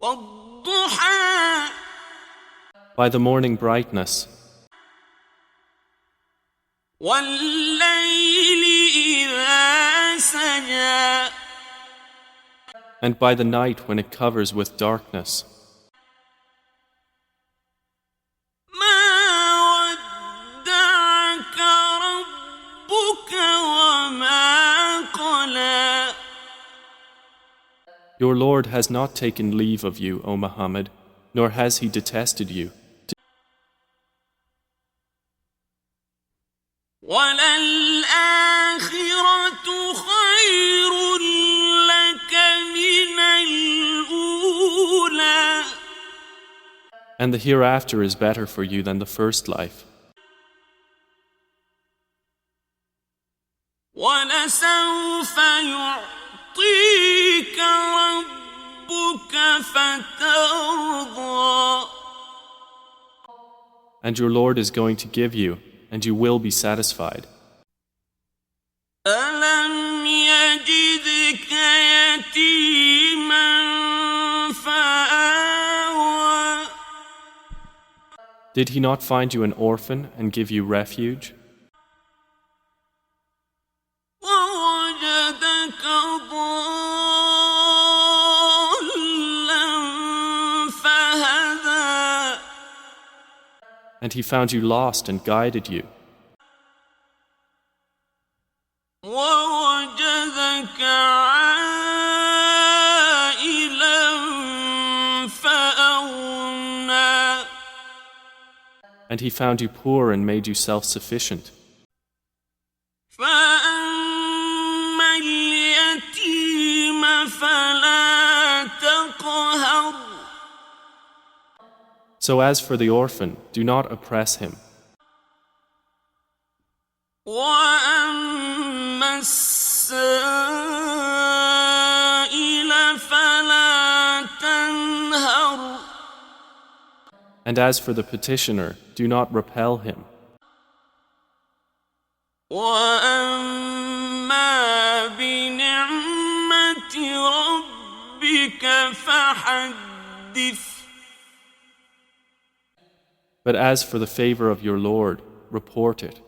وَالضُّحَىٰ By the morning brightness, وَاللَّيْلِ إِذَا سَجَىٰ and by the night when it covers with darkness. مَا وَدَّعَكَ رَبُّكَ وَمَا قَلَىٰ Your Lord has not taken leave of you, O Muhammad, nor has He detested you. وَلَلْآخِرَةُ خَيْرٌ لَكَ مِنَ الْأُولَىٰ And the hereafter is better for you than the first life. وَلَسَوْفَ يُعْطِيكَ رَبُّكَ فَتَرْضَىٰ And your Lord is going to give you, and you will be satisfied. أَلَمْ يَجِدْكَ يَتِيمًا فَآوَىٰ Did He not find you an orphan and give you refuge? وَوَجَدَكَ ضَالًّا فَهَدَىٰ And He found you lost and guided you. وَوَجَدَكَ عَائِلًا فَأَغْنَىٰ And He found you poor and made you self-sufficient. فَأَمَّا الْيَتِيمَ فَلَا تَقْهَرْ So as for the orphan, do not oppress him. وَأَمَّا السَّائِلَ فَلَا تَنْهَرْ And as for the petitioner, do not repel him. وَأَمَّا بِنِعْمَةِ رَبِّكَ فَحَدِّثْ But as for the favor of your Lord, report it.